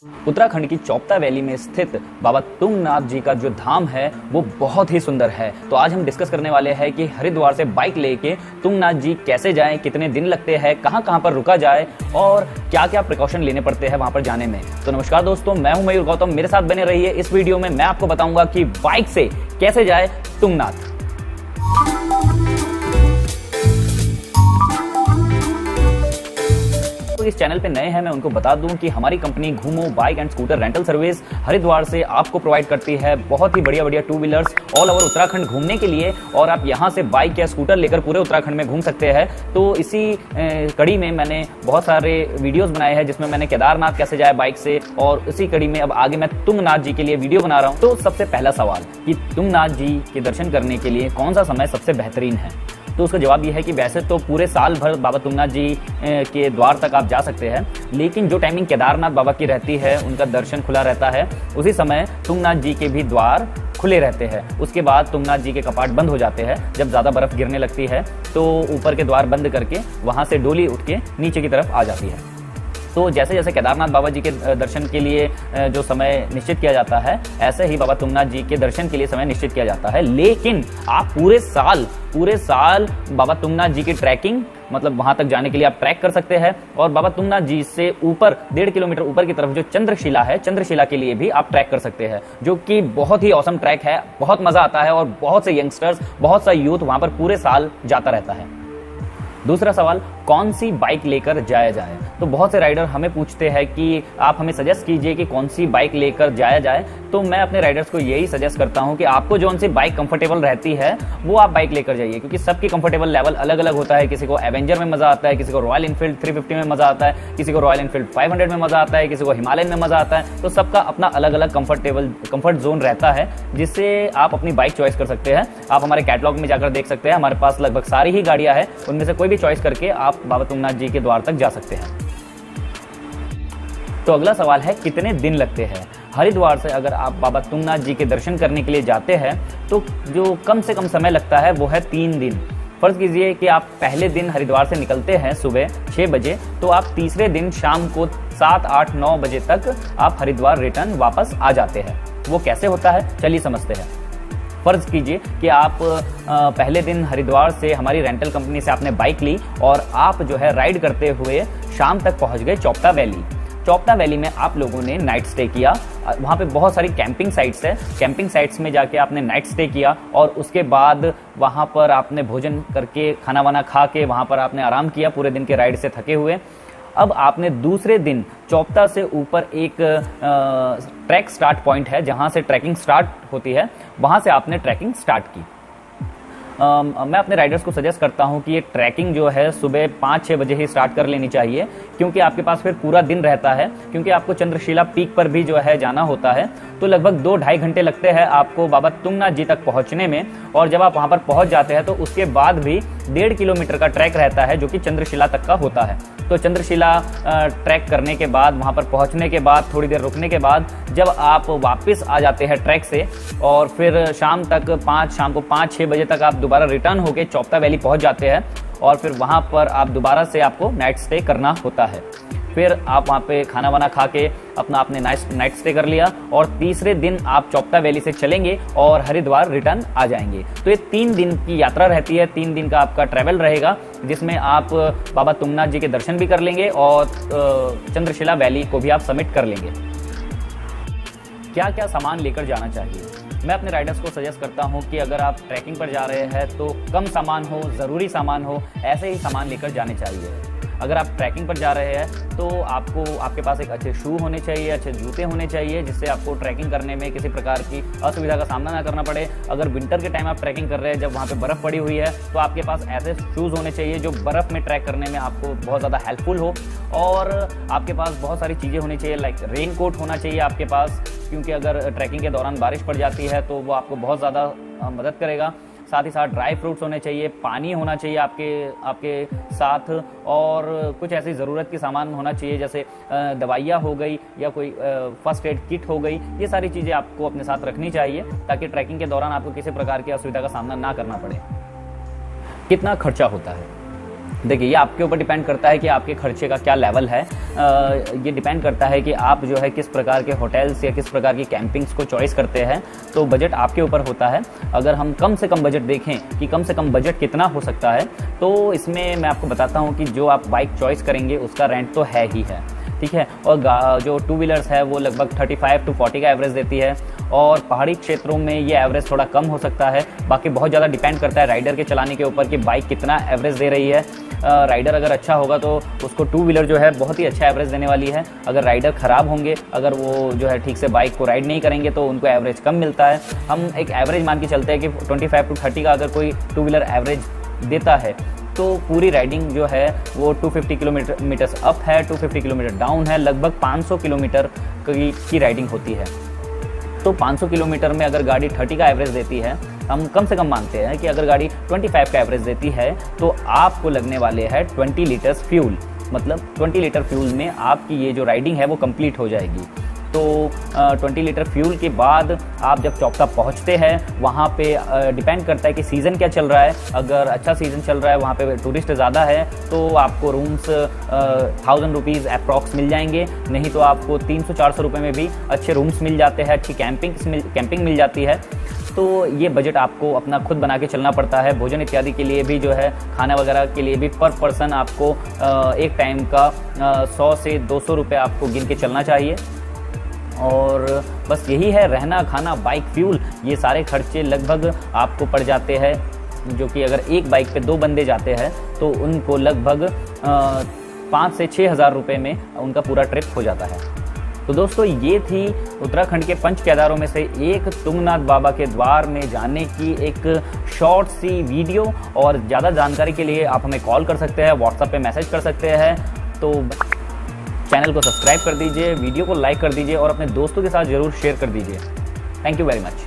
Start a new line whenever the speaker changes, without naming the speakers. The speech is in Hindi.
उत्तराखंड की चोपता वैली में स्थित बाबा तुंगनाथ जी का जो धाम है वो बहुत ही सुंदर है। तो आज हम डिस्कस करने वाले हैं कि हरिद्वार से बाइक लेके तुंगनाथ जी कैसे जाएं, कितने दिन लगते हैं, कहां कहां पर रुका जाए और क्या क्या प्रिकॉशन लेने पड़ते हैं वहां पर जाने में। तो नमस्कार दोस्तों, मैं हूं मयूर गौतम, मेरे साथ बने रहिए। इस वीडियो में मैं आपको बताऊंगा कि बाइक से कैसे जाए तुंगनाथ। तो इस चैनल पे नए हैं, मैं उनको बता दूं कि हमारी कंपनी घूमो bike and scooter rental service Haridwar से आपको प्रोवाइड करती है बहुत ही बढ़िया बढ़िया two wheelers all over Uttarakhand घूमने के लिए। और आप यहां से बाइक या स्कूटर लेकर पूरे उत्तराखंड में घूम सकते हैं। तो इसी कड़ी में मैंने बहुत सारे वीडियोस बनाए हैं जिसमें मैंने केदारनाथ कैसे जाए बाइक से, और इसी कड़ी में अब आगे मैं तुंगनाथ जी के लिए वीडियो बना रहा हूँ। तो सबसे पहला सवाल कि तुंगनाथ जी के दर्शन करने के लिए कौन सा समय सबसे बेहतरीन है, तो उसका जवाब यह है कि वैसे तो पूरे साल भर बाबा तुंगनाथ जी के द्वार तक आप जा सकते हैं, लेकिन जो टाइमिंग केदारनाथ बाबा की रहती है उनका दर्शन खुला रहता है, उसी समय तुंगनाथ जी के भी द्वार खुले रहते हैं। उसके बाद तुंगनाथ जी के कपाट बंद हो जाते हैं। जब ज़्यादा बर्फ़ गिरने लगती है तो ऊपर के द्वार बंद करके वहाँ से डोली उठ के नीचे की तरफ आ जाती है। तो जैसे जैसे केदारनाथ बाबा जी के दर्शन के लिए जो समय निश्चित किया जाता है, ऐसे ही बाबा तुंगनाथ जी के दर्शन के लिए समय निश्चित किया जाता है। लेकिन आप पूरे साल बाबा तुंगनाथ जी की ट्रैकिंग, मतलब वहां तक जाने के लिए आप ट्रैक कर सकते हैं। और बाबा तुंगनाथ जी से ऊपर 1.5 किलोमीटर ऊपर की तरफ जो चंद्रशिला है, चंद्रशिला के लिए भी आप ट्रैक कर सकते हैं, जो कि बहुत ही औसम ट्रैक है। बहुत मजा आता है और बहुत से यंगस्टर्स, बहुत सा यूथ वहां पर पूरे साल जाता रहता है। दूसरा सवाल, कौन सी बाइक लेकर जाया जाए। तो बहुत से राइडर हमें पूछते हैं कि आप हमें सजेस्ट कीजिए कि कौन सी बाइक लेकर जाया जाए। तो मैं अपने राइडर्स को यही सजेस्ट करता हूं कि आपको जो सी बाइक कंफर्टेबल रहती है वो आप बाइक लेकर जाइए, क्योंकि सबकी कंफर्टेबल लेवल अलग अलग होता है। किसी को एवेंजर में मजा आता है, किसी को रॉयल एनफील्ड 350 में मजा आता है, किसी को रॉयल एनफील्ड 500 में मजा आता है, किसी को हिमालयन में मजा आता है। तो सबका अपना अलग अलग कंफर्ट जोन रहता है, जिससे आप अपनी बाइक चॉइस कर सकते हैं। आप हमारे कैटलॉग में जाकर देख सकते हैं, हमारे पास लगभग सारी ही गाड़ियां हैं, उनमें से कोई भी चॉइस करके आप बाबा तुंगनाथ जी के द्वार तक जा सकते हैं। तो अगला सवाल है, कितने दिन लगते हैं। हरिद्वार से अगर आप बाबा तुंगनाथ जी के दर्शन करने के लिए जाते हैं तो जो कम से कम समय लगता है वो है 3 दिन। फर्ज कीजिए कि आप पहले दिन हरिद्वार से निकलते हैं सुबह 6 बजे, तो आप तीसरे दिन शाम को 7, 8, 9 बजे तक आप हरिद्वार रिटर्न वापस आ जाते हैं। वो कैसे होता है, चलिए समझते हैं। फर्ज कीजिए कि आप पहले दिन हरिद्वार से हमारी रेंटल कंपनी से आपने बाइक ली और आप जो है राइड करते हुए शाम तक पहुंच गए चोपता वैली। चोपता वैली में आप लोगों ने नाइट स्टे किया। वहाँ पे बहुत सारी कैंपिंग साइट्स है, कैंपिंग साइट्स में जाके आपने नाइट स्टे किया और उसके बाद वहाँ पर आपने भोजन करके, खाना वाना खा के वहाँ पर आपने आराम किया पूरे दिन के राइड से थके हुए। अब आपने दूसरे दिन चोपता से ऊपर एक ट्रैक स्टार्ट पॉइंट है जहां से ट्रैकिंग स्टार्ट होती है, वहां से आपने ट्रैकिंग स्टार्ट की। मैं अपने राइडर्स को सजेस्ट करता हूं कि ये ट्रैकिंग जो है सुबह 5-6 बजे ही स्टार्ट कर लेनी चाहिए, क्योंकि आपके पास फिर पूरा दिन रहता है। क्योंकि आपको चंद्रशिला पीक पर भी जो है जाना होता है, तो लगभग 2-2.5 घंटे लगते हैं आपको बाबा तुंगनाथ जी तक पहुंचने में। और जब आप वहां पर पहुंच जाते हैं तो उसके बाद भी 1.5 किलोमीटर का ट्रैक रहता है जो कि चंद्रशिला तक का होता है। तो चंद्रशिला ट्रैक करने के बाद, वहां पर पहुंचने के बाद, थोड़ी देर रुकने के बाद जब आप वापस आ जाते हैं ट्रैक से, और फिर शाम को 5-6 बजे तक आप दोबारा रिटर्न होके चोपता वैली पहुंच जाते हैं। और फिर वहां पर आप दोबारा से आपको नाइट स्टे करना होता है। फिर आप वहाँ पे खाना वाना खा के आपने नाइट स्टे कर लिया और तीसरे दिन आप चोपता वैली से चलेंगे और हरिद्वार रिटर्न आ जाएंगे। तो ये 3 दिन की यात्रा रहती है, 3 दिन का आपका ट्रैवल रहेगा, जिसमें आप बाबा तुंगनाथ जी के दर्शन भी कर लेंगे और चंद्रशिला वैली को भी आप समिट कर लेंगे। क्या क्या सामान लेकर जाना चाहिए। मैं अपने राइडर्स को सजेस्ट करता हूं कि अगर आप ट्रैकिंग पर जा रहे हैं तो कम सामान हो, ज़रूरी सामान हो, ऐसे ही सामान लेकर जाने चाहिए। अगर आप ट्रैकिंग पर जा रहे हैं तो आपके पास एक अच्छे शू होने चाहिए, अच्छे जूते होने चाहिए, जिससे आपको ट्रैकिंग करने में किसी प्रकार की असुविधा का सामना ना करना पड़े। अगर विंटर के टाइम आप ट्रैकिंग कर रहे हैं, जब वहाँ पे बर्फ़ पड़ी हुई है, तो आपके पास ऐसे शूज़ होने चाहिए जो बर्फ़ में ट्रैक करने में आपको बहुत ज़्यादा हेल्पफुल हो। और आपके पास बहुत सारी चीज़ें होनी चाहिए, लाइक रेन कोट होना चाहिए आपके पास, क्योंकि अगर ट्रैकिंग के दौरान बारिश पड़ जाती है तो वो आपको बहुत ज़्यादा मदद करेगा। साथ ही साथ ड्राई फ्रूट्स होने चाहिए, पानी होना चाहिए आपके साथ, और कुछ ऐसी ज़रूरत की सामान होना चाहिए जैसे दवाइयाँ हो गई या कोई फर्स्ट एड किट हो गई। ये सारी चीज़ें आपको अपने साथ रखनी चाहिए ताकि ट्रैकिंग के दौरान आपको किसी प्रकार की असुविधा का सामना ना करना पड़े। कितना खर्चा होता है। देखिए, ये आपके ऊपर डिपेंड करता है कि आपके खर्चे का क्या लेवल है। ये डिपेंड करता है कि आप जो है किस प्रकार के होटल्स या किस प्रकार की कैंपिंग्स को चॉइस करते हैं, तो बजट आपके ऊपर होता है। अगर हम कम से कम बजट देखें कि कम से कम बजट कितना हो सकता है, तो इसमें मैं आपको बताता हूँ कि जो आप बाइक चॉइस करेंगे उसका रेंट तो है ही है, ठीक है। और जो 2 व्हीलर्स है वो लगभग 35 to 40 का एवरेज देती है, और पहाड़ी क्षेत्रों में ये एवरेज थोड़ा कम हो सकता है। बाकी बहुत ज़्यादा डिपेंड करता है राइडर के चलाने के ऊपर कि बाइक कितना एवरेज दे रही है। राइडर अगर अच्छा होगा तो उसको 2 व्हीलर जो है बहुत ही अच्छा एवरेज देने वाली है। अगर राइडर ख़राब होंगे, अगर वो जो है ठीक से बाइक को राइड नहीं करेंगे, तो उनको एवरेज कम मिलता है। हम एक एवरेज मान के चलते हैं कि 25 to 30 का अगर कोई 2 व्हीलर एवरेज देता है, तो पूरी राइडिंग जो है वो 250 किलोमीटर अप है, 250 किलोमीटर डाउन है, लगभग 500 किलोमीटर की राइडिंग होती है। तो 500 किलोमीटर में अगर गाड़ी 30 का एवरेज देती है, हम कम से कम मानते हैं कि अगर गाड़ी 25 का एवरेज देती है, तो आपको लगने वाले हैं 20 लीटर्स फ्यूल। मतलब 20 लीटर फ्यूल में आपकी ये जो राइडिंग है वो कंप्लीट हो जाएगी। तो 20 लीटर फ्यूल के बाद आप जब चौपटा पहुंचते हैं, वहाँ पे डिपेंड करता है कि सीज़न क्या चल रहा है। अगर अच्छा सीज़न चल रहा है, वहाँ पे टूरिस्ट ज़्यादा है, तो आपको रूम्स 1000 रुपीज़ अप्रॉक्स मिल जाएंगे। नहीं तो आपको 300-400 रुपये में भी अच्छे रूम्स मिल जाते हैं, अच्छी कैंपिंग मिल जाती है। तो ये बजट आपको अपना खुद बना के चलना पड़ता है। भोजन इत्यादि के लिए भी जो है, खाना वगैरह के लिए भी पर पर्सन आपको एक टाइम का 100 से 200 रुपये आपको गिन के चलना चाहिए। और बस यही है, रहना, खाना, बाइक फ्यूल, ये सारे खर्चे लगभग आपको पड़ जाते हैं, जो कि अगर एक बाइक पे 2 बंदे जाते हैं तो उनको लगभग 5 से 6 हज़ार रुपये में उनका पूरा ट्रिप हो जाता है। तो दोस्तों, ये थी उत्तराखंड के पंच केदारों में से एक तुंगनाथ बाबा के द्वार में जाने की एक शॉर्ट सी वीडियो। और ज़्यादा जानकारी के लिए आप हमें कॉल कर सकते हैं, व्हाट्सएप पे मैसेज कर सकते हैं। तो चैनल को सब्सक्राइब कर दीजिए, वीडियो को लाइक कर दीजिए और अपने दोस्तों के साथ ज़रूर शेयर कर दीजिए। Thank you very much.